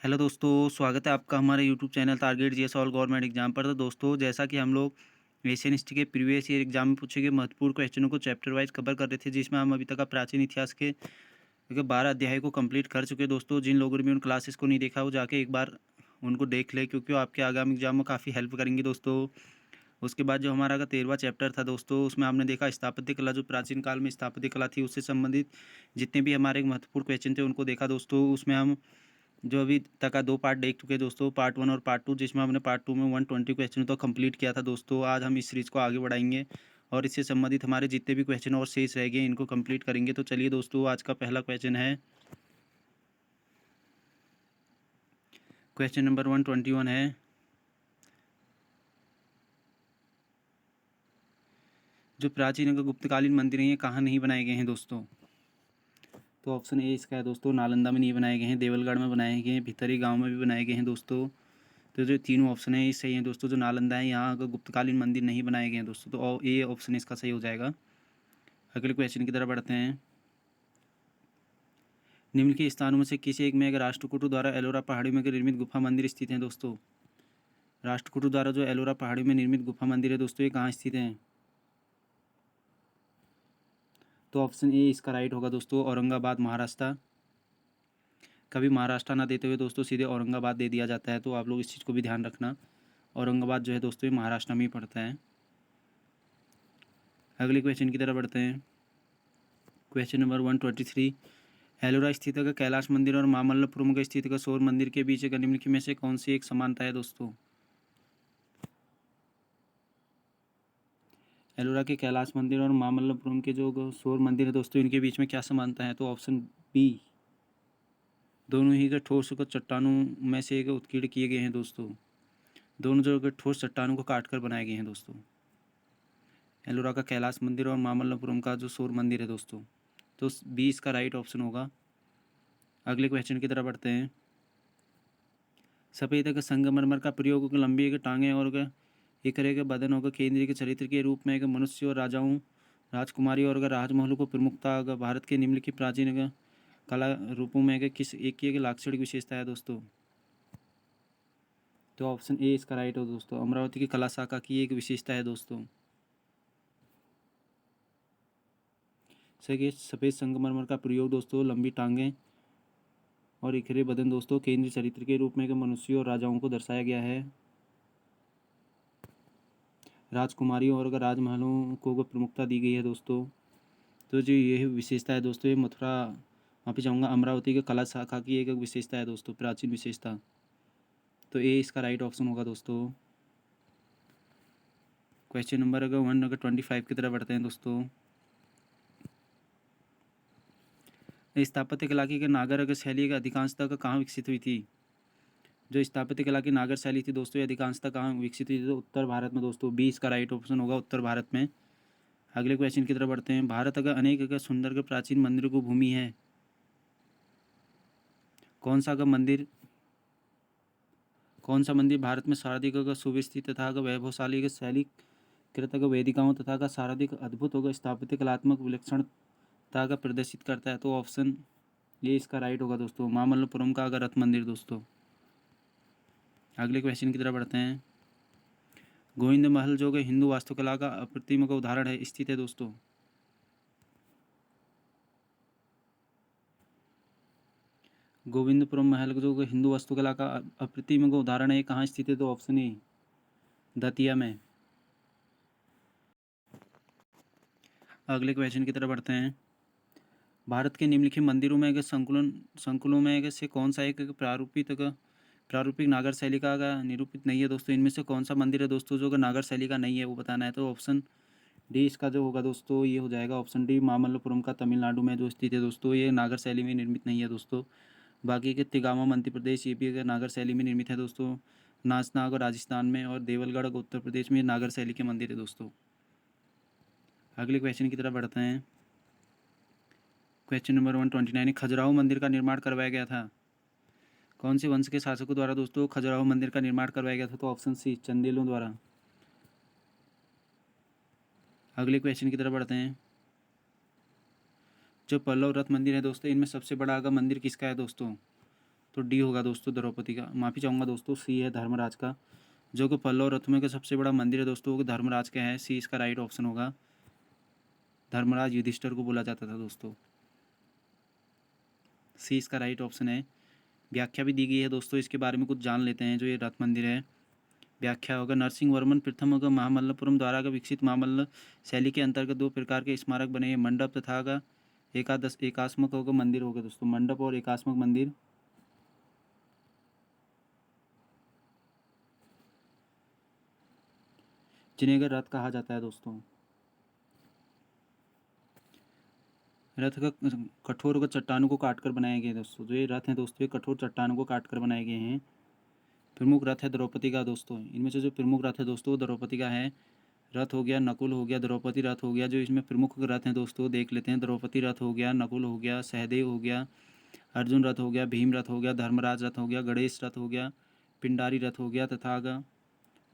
Hello दोस्तों, स्वागत है आपका हमारे YouTube channel target GS all government exam पर। तो दोस्तों, जैसा कि हम लोग एशियन हिस्ट्री के प्रीवियस ईयर एग्जाम में पूछे गए महत्वपूर्ण क्वेश्चनों को चैप्टर वाइज कवर कर रहे थे, जिसमें हम अभी तक का प्राचीन इतिहास के 12 अध्याय को कंप्लीट कर चुके हैं। दोस्तों, जिन लोगों ने भी उन क्लासेस को नहीं देखा वो जाके एक बार उनको देख ले, क्योंकि वो आपके आगामी एग्जाम में काफ़ी हेल्प करेंगे दोस्तों। उसके बाद जो हमारा का 13वां चैप्टर था दोस्तों, उसमें हमने देखा स्थापत्य कला, जो प्राचीन काल में स्थापत्य कला थी उससे संबंधित जितने भी हमारे महत्वपूर्ण क्वेश्चन थे उनको देखा दोस्तों। उसमें हम जो अभी तक का 2 पार्ट देख चुके हैं दोस्तों, पार्ट 1 और पार्ट 2, जिसमें हमने पार्ट 2 में 120 क्वेश्चन तो कंप्लीट किया था दोस्तों। आज हम इस सीरीज़ को आगे बढ़ाएँगे और इससे संबंधित हमारे जितने भी क्वेश्चन और शेष रह गए इनको कंप्लीट करेंगे। तो चलिए दोस्तों, आज का पहला क्वेश्चन है, क्वेश्चन नंबर 121 है, जो प्राचीन अगर गुप्तकालीन मंदिर हैं ये कहाँ नहीं बनाए गए हैं दोस्तों? तो ऑप्शन ए इसका है दोस्तों, नालंदा में नहीं बनाए गए हैं, देवलगढ़ में बनाए गए हैं, भितरी गाँव में भी बनाए गए हैं दोस्तों। तो जो तीनों ऑप्शन है ये सही है दोस्तों। जो नालंदा है यहाँ अगर गुप्तकालीन मंदिर नहीं बनाए गए हैं दोस्तों, तो ए ऑप्शन इसका सही हो जाएगा। अगले क्वेश्चन की तरफ बढ़ते हैं। निम्नलिखित स्थानों में से किसी एक में अगर राष्ट्रकूटों द्वारा एलोरा पहाड़ी में निर्मित गुफा मंदिर स्थित हैं दोस्तों? राष्ट्रकूटों द्वारा जो एलोरा पहाड़ी में निर्मित गुफा मंदिर है दोस्तों, ये कहाँ स्थित है? तो ऑप्शन ए इसका राइट होगा दोस्तों, औरंगाबाद महाराष्ट्र। कभी महाराष्ट्र ना देते हुए दोस्तों सीधे औरंगाबाद दे दिया जाता है, तो आप लोग इस चीज़ को भी ध्यान रखना। औरंगाबाद जो है दोस्तों ये महाराष्ट्र में ही पड़ता है। अगले क्वेश्चन की तरफ बढ़ते हैं। क्वेश्चन नंबर 123, एलोरा स्थित का कैलाश मंदिर और मामल्लपुरम का स्थित का सौर मंदिर के बीच का निम्नलिखित में से कौन सी एक समानता है दोस्तों? एलोरा के कैलाश मंदिर और मामल्लपुरम के जो सौर मंदिर है दोस्तों, इनके बीच में क्या समानता है? तो ऑप्शन बी, दोनों ही के ठोस को चट्टानों में से एक उत्कीर्ण किए गए हैं दोस्तों। दोनों जो के ठोस चट्टानों को काट कर बनाए गए हैं दोस्तों, एलोरा का कैलाश मंदिर और मामल्लपुरम का जो सौर मंदिर है दोस्तों। तो बी इसका राइट ऑप्शन होगा। अगले क्वेश्चन की तरफ बढ़ते हैं। सफ़ेद का संगमरमर का प्रयोग लंबी के टांगे और एकरे के बदन होगा केंद्रीय के चरित्र के रूप में मनुष्य और राजाओं, राजकुमारी और राजमहलों को प्रमुखता भारत के निम्नलिखित प्राचीन कला रूपों में किस एक की लाक्षणिक विशेषता है दोस्तों? तो ऑप्शन ए इसका राइट हो दोस्तों, अमरावती की कला शाखा की एक विशेषता है दोस्तों। सही, सफ़ेद संगमरमर का प्रयोग दोस्तों लंबी टांगें और इखरे बदन दोस्तों केंद्रीय चरित्र के रूप में मनुष्यों और राजाओं को दर्शाया गया है। राजकुमारियों और राजमहलों को प्रमुखता दी गई है दोस्तों। तो जो ये विशेषता है दोस्तों, ये मथुरा माफी चाहूँगा अमरावती के कला शाखा की एक विशेषता है दोस्तों, प्राचीन विशेषता। तो ए इसका राइट ऑप्शन होगा दोस्तों। क्वेश्चन नंबर अगर 125 की तरफ बढ़ते हैं दोस्तों। स्थापत्य कला की नागर अगर शैली का अधिकांशतः कहाँ विकसित हुई थी? जो स्थापत्य कला की नागर शैली थी दोस्तों, ये अधिकांशतः कहाँ विकसित हुई थी? तो उत्तर भारत में दोस्तों, बी इसका राइट ऑप्शन होगा, उत्तर भारत में। अगले क्वेश्चन की तरफ बढ़ते हैं। भारत अगर अनेक अगर सुंदर के प्राचीन मंदिरों को भूमि है, कौन सा अगर मंदिर कौन सा मंदिर भारत में सर्वाधिक अगर सुव्यवस्थित तथा अगर वैभवशाली अगर शैली कृत अगर वेदिकाओं तथा अगर सर्वाधिक अद्भुत होगा स्थापत्य कलात्मक विलक्षणता का प्रदर्शित करता है? तो ऑप्शन ये इसका राइट होगा दोस्तों, मामल्लपुरम का अगर रथ मंदिर दोस्तों। अगले क्वेश्चन की तरफ बढ़ते हैं। गोविंद महल जो कि हिंदू वास्तुकला का अप्रतिम का उदाहरण है, स्थित है दोस्तों? गोविंदपुरम महल जो कि हिंदू वास्तुकला का अप्रतिम का उदाहरण है, कहाँ स्थित है? तो ऑप्शन ए, दतिया में। अगले क्वेश्चन की तरफ बढ़ते हैं। भारत के निम्नलिखित मंदिरों में संकुलों में से कौन सा एक प्रारूपिक नागर शैली का निरूपित नहीं है दोस्तों? इनमें से कौन सा मंदिर है दोस्तों जो नागर शैली का नहीं है, वो बताना है। तो ऑप्शन डी इसका जो होगा दोस्तों, ये हो जाएगा ऑप्शन डी, मामल्लपुरम का तमिलनाडु में जो स्थित है दोस्तों, ये नागर शैली में निर्मित नहीं है दोस्तों। बाकी के तिगामा मध्य प्रदेश, ये भी अगर नागर शैली में निर्मित है दोस्तों। नाचनाग राजस्थान में और देवलगढ़ उत्तर प्रदेश में नागर शैली के मंदिर है दोस्तों। अगले क्वेश्चन की तरफ बढ़ते हैं। क्वेश्चन नंबर 129, खजुराहो मंदिर का निर्माण करवाया गया था? कौन से वंश के शासकों द्वारा दोस्तों खजुराहो मंदिर का निर्माण करवाया गया था? तो ऑप्शन सी, चंदेलों द्वारा। अगले क्वेश्चन की तरफ बढ़ते हैं। जो पल्लव रथ मंदिर है दोस्तों, इनमें सबसे बड़ा अगर मंदिर किसका है दोस्तों? तो डी होगा दोस्तों द्रौपदी का। माफ़ी चाहूँगा दोस्तों, सी है धर्मराज का, जो कि पल्लव रथ में का सबसे बड़ा मंदिर है दोस्तों, वो धर्मराज का है। सी इसका राइट ऑप्शन होगा। धर्मराज युधिष्ठिर को बोला जाता था दोस्तों। सी इसका राइट ऑप्शन है। व्याख्या भी दी गई है दोस्तों, इसके बारे में कुछ जान लेते हैं। जो ये रथ मंदिर है, व्याख्या होगा नरसिंह वर्मन प्रथम होगा महामल्लपुरम द्वारा का विकसित महामल्ल शैली के अंतर्गत दो प्रकार के स्मारक बने हैं, मंडप तथा का एकात्मक होगा मंदिर होगा दोस्तों, मंडप और एकात्मक मंदिर। जिन्हें का रथ कहा जाता है दोस्तों। रथ का कठोर व चट्टानों को काटकर बनाए गए दोस्तों। जो ये रथ हैं दोस्तों, ये कठोर चट्टानों को काटकर बनाए गए हैं। प्रमुख रथ है द्रौपदी का दोस्तों। इनमें से जो प्रमुख रथ है दोस्तों वो द्रौपदी का है। रथ हो गया, नकुल हो गया, द्रौपदी रथ हो गया। जो इसमें प्रमुख रथ हैं दोस्तों देख लेते हैं। द्रौपदी रथ हो गया, नकुल हो गया, सहदेव हो गया, अर्जुन रथ हो गया, भीम रथ हो गया, धर्मराज रथ हो गया, गणेश रथ हो गया, पिंडारी रथ हो गया तथा का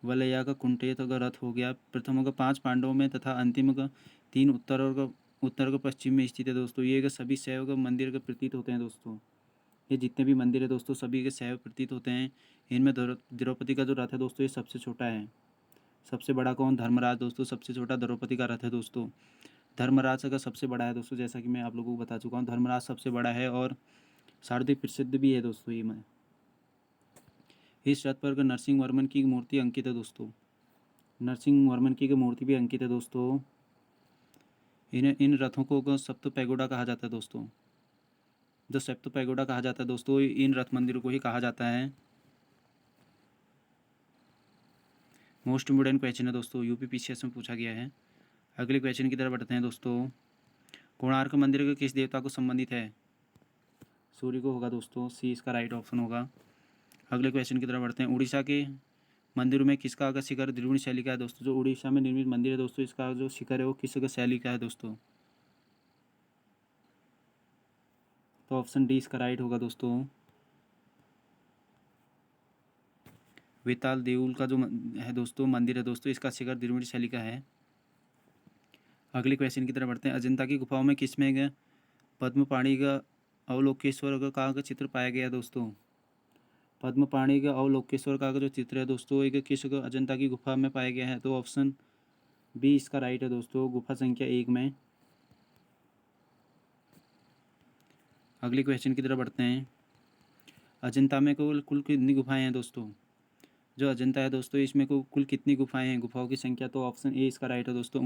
वलया का कुंटेत का रथ हो गया। प्रथम का 5 पांडवों में तथा अंतिम का 3 उत्तर का पश्चिम में स्थित है दोस्तों। ये सभी शैव का मंदिर का प्रतीत होते हैं दोस्तों। ये जितने भी मंदिर है दोस्तों सभी के शैव प्रतीत होते हैं। इनमें द्रौपदी का जो रथ है दोस्तों ये सबसे छोटा है। सबसे बड़ा कौन? धर्मराज दोस्तों। सबसे छोटा द्रौपदी का रथ है दोस्तों। धर्मराज का सबसे बड़ा है दोस्तों, जैसा कि मैं आप लोगों को बता चुका हूँ। धर्मराज सबसे बड़ा है और सर्वाधिक प्रसिद्ध भी है दोस्तों। ये मैं इस रथ पर नरसिंह वर्मन की मूर्ति अंकित है दोस्तों। नरसिंह वर्मन की मूर्ति भी अंकित है दोस्तों। इन रथों को सप्त पैगोडा कहा जाता है दोस्तों। जो सप्त पैगोडा कहा जाता है दोस्तों, इन रथ मंदिरों को ही कहा जाता है। मोस्ट इम्पोर्टेंट क्वेश्चन है दोस्तों, यूपी पीसीएस में पूछा गया है। अगले क्वेश्चन की तरफ बढ़ते हैं दोस्तों। कोणार्क मंदिर के किस देवता को संबंधित है? सूर्य को होगा दोस्तों। सी इसका राइट ऑप्शन होगा। अगले क्वेश्चन की तरफ बढ़ते हैं। उड़ीसा के मंदिरों में किसका का शिखर द्रविड़ शैली का है दोस्तों? जो उड़ीसा में निर्मित मंदिर है दोस्तों, इसका जो शिखर है वो किस शैली का है दोस्तों? तो ऑप्शन डी इसका राइट होगा दोस्तों। वेताल देउल का जो है दोस्तों मंदिर है दोस्तों, इसका शिखर द्रविड़ शैली का है। अगले क्वेश्चन की तरफ बढ़ते हैं। अजंता की गुफाओं में किसमें गए पद्मपाणि का अवलोकेश्वर का चित्र पाया गया दोस्तों? पद्मपाणि का अवलोकेश्वर का जो चित्र है दोस्तों, एक किस अजंता की गुफा में पाया गया है? तो ऑप्शन बी इसका राइट है दोस्तों, गुफा संख्या 1 में। अगले क्वेश्चन की तरफ बढ़ते हैं। अजंता में कुल कितनी गुफाएं हैं दोस्तों? जो अजंता है दोस्तों, इसमें कुल कितनी गुफाएं हैं, गुफाओं की संख्या? तो ऑप्शन ए इसका राइट है दोस्तों,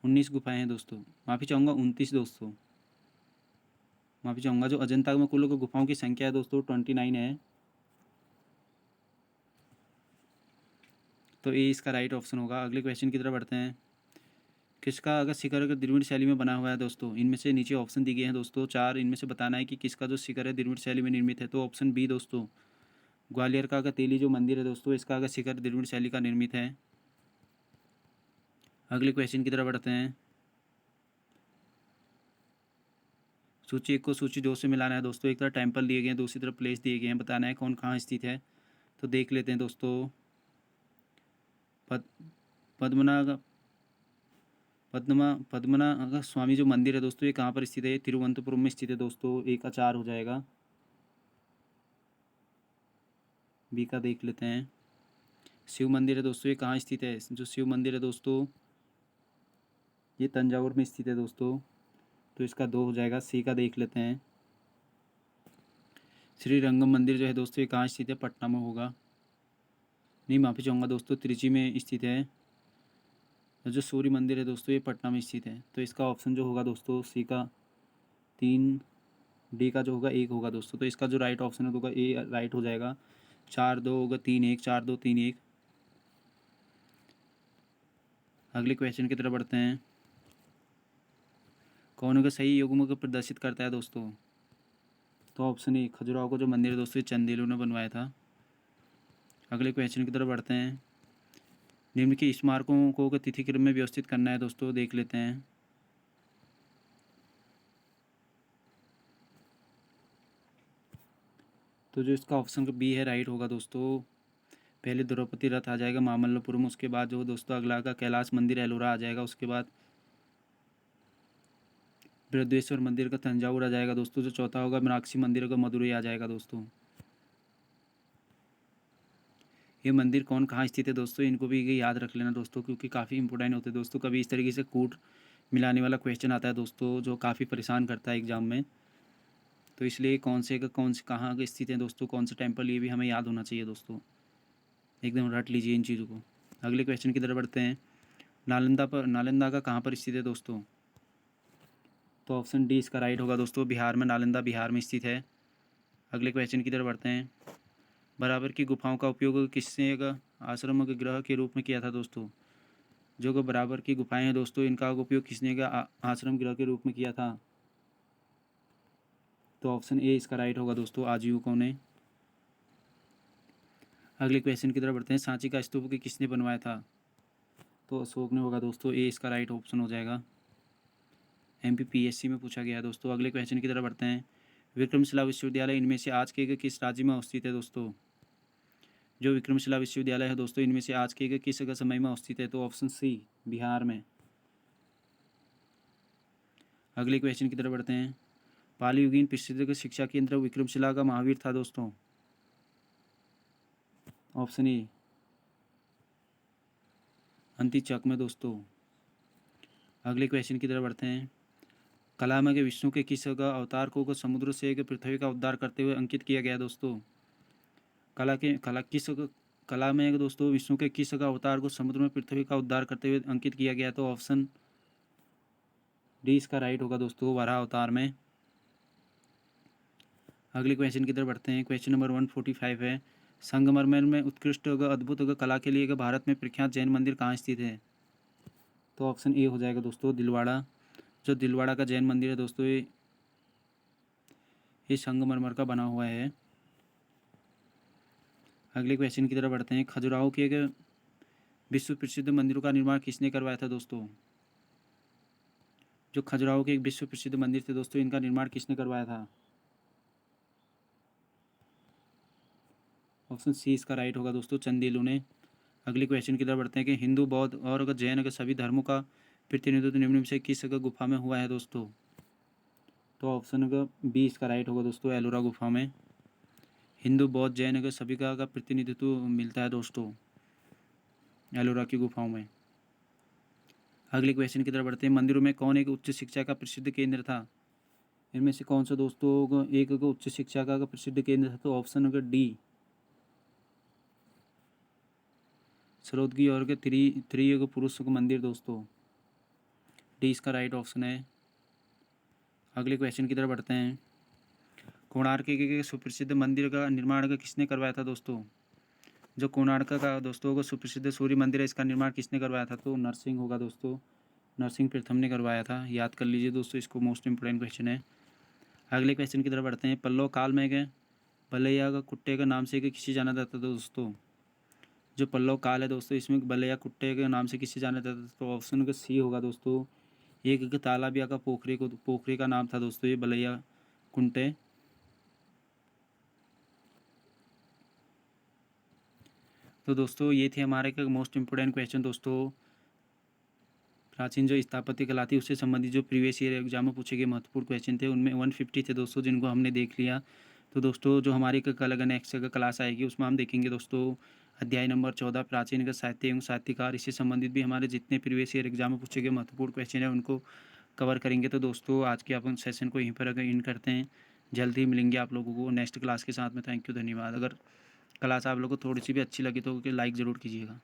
19 गुफाएं हैं दोस्तों। माफ़ी चाहूँगा 29 दोस्तों। माफ़ी चाहूँगा, जो अजंता में कुल गुफाओं की संख्या है दोस्तों 29 है। तो ए इसका राइट ऑप्शन होगा। अगले क्वेश्चन की तरफ बढ़ते हैं। किसका अगर शिखर अगर द्रविड़ शैली में बना हुआ है दोस्तों? इनमें से नीचे ऑप्शन दिए गए हैं दोस्तों 4, इनमें से बताना है कि किसका जो शिखर है द्रविड़ शैली में निर्मित है। तो ऑप्शन बी दोस्तों, ग्वालियर का तेली जो मंदिर है दोस्तों, इसका अगर शिखर द्रविड़ शैली का निर्मित है। अगले क्वेश्चन की तरफ बढ़ते हैं। सूची 1 को सूची 2 से मिलाना है दोस्तों। एक तरफ टेम्पल दिए गए हैं, दूसरी तरफ प्लेस दिए गए हैं, बताना है कौन कहाँ स्थित है। तो देख लेते हैं दोस्तों। पद पद्मनाभ पद्मनाभ स्वामी जो मंदिर है दोस्तों, ये कहाँ पर स्थित है? ये तिरुवनंतपुरम में स्थित है दोस्तों। एक का 4 हो जाएगा। बी का देख लेते हैं। शिव मंदिर है दोस्तों, ये कहाँ स्थित है? जो शिव मंदिर है दोस्तों, ये तंजावुर में स्थित है दोस्तों। तो इसका 2 हो जाएगा। सी का देख लेते हैं। श्री रंगम मंदिर जो है दोस्तों, ये कहाँ स्थित है? पटना में होगा। नहीं, माफ़ी चाहूँगा दोस्तों, त्रिची में स्थित है। जो सूर्य मंदिर है दोस्तों, ये पटना में स्थित है। तो इसका ऑप्शन जो होगा दोस्तों सी का 3, डी का जो होगा 1 होगा दोस्तों। तो इसका जो राइट ऑप्शन है होगा ए राइट हो जाएगा। 4-2 होगा, 3-1, 4-2, 3-1। अगले क्वेश्चन की तरफ बढ़ते हैं। कौन का सही युग्म को प्रदर्शित करता है दोस्तों? तो ऑप्शन ए, खजुराहो को जो मंदिर है दोस्तों, चंदेलों ने बनवाया था। अगले क्वेश्चन की तरफ बढ़ते हैं। निम्न के स्मारकों को तिथि क्रम में व्यवस्थित करना है दोस्तों, देख लेते हैं। तो जो इसका ऑप्शन का बी है राइट होगा दोस्तों। पहले द्रौपदी रथ आ जाएगा मामल्लपुरम, उसके बाद जो दोस्तों अगला का कैलाश मंदिर एलोरा आ जाएगा, उसके बाद बृहदेश्वर मंदिर का तंजावुर आ जाएगा दोस्तों। जो चौथा होगा मीनाक्षी मंदिर का मदुरई आ जाएगा दोस्तों। ये मंदिर कौन कहाँ स्थित है दोस्तों, इनको भी ये याद रख लेना दोस्तों, क्योंकि काफ़ी इंपॉर्टेंट होते हैं दोस्तों। कभी इस तरीके से कूट मिलाने वाला क्वेश्चन आता है दोस्तों, जो काफ़ी परेशान करता है एग्जाम में। तो इसलिए कौन से कहाँ के स्थित है दोस्तों, कौन से टेम्पल, ये भी हमें याद होना चाहिए दोस्तों। एकदम रट लीजिए इन चीज़ों को। अगले क्वेश्चन की तरफ बढ़ते हैं। नालंदा का कहाँ पर स्थित है दोस्तों। तो ऑप्शन डी इसका राइट होगा दोस्तों, बिहार में। नालंदा बिहार में स्थित है। अगले क्वेश्चन की तरफ बढ़ते हैं। बराबर की गुफाओं का उपयोग किसने आश्रम के ग्रह के रूप में किया था दोस्तों। जो बराबर की गुफाएं हैं दोस्तों, इनका उपयोग किसने आश्रम गृह के रूप में किया था। तो ऑप्शन ए इसका राइट होगा दोस्तों, आजीविकों ने। अगले क्वेश्चन की तरफ बढ़ते हैं। सांची का स्तूप किसने बनवाया था। तो अशोक ने होगा दोस्तों, ए इसका राइट ऑप्शन हो जाएगा। MPPSC में पूछा गया है दोस्तों। अगले क्वेश्चन की तरफ बढ़ते हैं। विक्रमशिला विश्वविद्यालय इनमें से आज के किस राज्य में अवस्थित है दोस्तों। जो विक्रमशिला विश्वविद्यालय है दोस्तों, इनमें से आज के किस समय में अवस्थित है। तो ऑप्शन सी बिहार में। अगले क्वेश्चन की तरफ बढ़ते हैं। पाली युगीन प्रसिद्ध शिक्षा केंद्र विक्रमशिला का महावीर था दोस्तों। ऑप्शन ए अंतिचक में दोस्तों। अगले क्वेश्चन की तरफ बढ़ते हैं। कला में विष्णु के किस अवतार को समुद्र से पृथ्वी का उद्धार करते हुए अंकित किया गया दोस्तों। कला में दोस्तों विष्णु के किस अवतार को समुद्र में पृथ्वी का उद्धार करते हुए अंकित किया गया। तो ऑप्शन डी इसका राइट होगा दोस्तों, वराह अवतार में। अगले क्वेश्चन की तरफ बढ़ते हैं। क्वेश्चन नंबर 145 है। संगमरमर में उत्कृष्ट अद्भुत कला के लिए भारत में प्रख्यात जैन मंदिर कहाँ स्थित है। तो ऑप्शन ए हो जाएगा दोस्तों, दिलवाड़ा। जो दिलवाड़ा का जैन मंदिर है दोस्तों, ये संगमरमर का बना हुआ है। अगले क्वेश्चन की तरफ बढ़ते हैं। खजुराहो के विश्व प्रसिद्ध मंदिरों का निर्माण किसने करवाया था दोस्तों। जो खजुराहो के एक विश्व प्रसिद्ध मंदिर थे दोस्तों, इनका निर्माण किसने करवाया था। ऑप्शन सी इसका राइट होगा दोस्तों, चंदेलों ने। अगले क्वेश्चन की तरफ बढ़ते हैं कि हिंदू, बौद्ध और जैन सभी धर्मों का प्रतिनिधित्व निम्न में से किस गुफा में हुआ है दोस्तों। तो ऑप्शन बी इसका राइट होगा दोस्तों, एलोरा गुफा में। हिंदू, बौद्ध, जैन सभी का प्रतिनिधित्व मिलता है दोस्तों एलोरा की गुफाओं में। अगले क्वेश्चन की तरफ बढ़ते हैं। मंदिरों में कौन एक उच्च शिक्षा का प्रसिद्ध केंद्र था। इनमें से कौन सा दोस्तों एक उच्च शिक्षा का प्रसिद्ध केंद्र था। तो ऑप्शन नंबर डी सरोदगी और के त्रियुग पुरुष मंदिर दोस्तों, डी इसका राइट ऑप्शन है। अगले क्वेश्चन की तरफ बढ़ते हैं। कोणार्क के सुप्रसिद्ध मंदिर का निर्माण किसने करवाया था दोस्तों। जो कोणार्क का दोस्तों को सुप्रसिद्ध सूर्य मंदिर है, इसका निर्माण किसने करवाया था। तो नरसिंह होगा दोस्तों, नरसिंह प्रथम ने करवाया था। याद कर लीजिए दोस्तों, इसको मोस्ट इंपोर्टेंट क्वेश्चन है। अगले क्वेश्चन की तरफ बढ़ते हैं। पल्लव काल में बलैया का कुट्टे का नाम से किसे जाना जाता था दोस्तों। जो पल्लव काल है दोस्तों, इसमें बलैया कुट्टे के नाम से किसे जाना जाता था। तो ऑप्शन का सी होगा दोस्तों, एक तालाब या का पोखरी का नाम था दोस्तों ये बलैया कुंटे। तो दोस्तों ये थे हमारे मोस्ट इंपोर्टेंट क्वेश्चन दोस्तों। प्राचीन जो स्थापत्य कला थी उससे संबंधित जो प्रीवियस ईयर एग्जाम में पूछे गए महत्वपूर्ण क्वेश्चन थे, उनमें 150 थे दोस्तों, जिनको हमने देख लिया। तो दोस्तों जो हमारी कल अगर नेक्स्ट क्लास आएगी, उसमें हम देखेंगे दोस्तों अध्याय नंबर 14 प्राचीन साहित्य एवं साहित्यकार। इससे संबंधित भी हमारे जितने प्रीवियस ईयर एग्जाम में पूछे गए महत्वपूर्ण क्वेश्चन हैं, उनको कवर करेंगे। तो दोस्तों आज के अपन सेशन को यहीं पर अगर इन करते हैं। जल्द ही मिलेंगे आप लोगों को नेक्स्ट क्लास के साथ में। थैंक यू, धन्यवाद। अगर क्लास आप लोगों को थोड़ी सी भी अच्छी लगी तो लाइक ज़रूर कीजिएगा।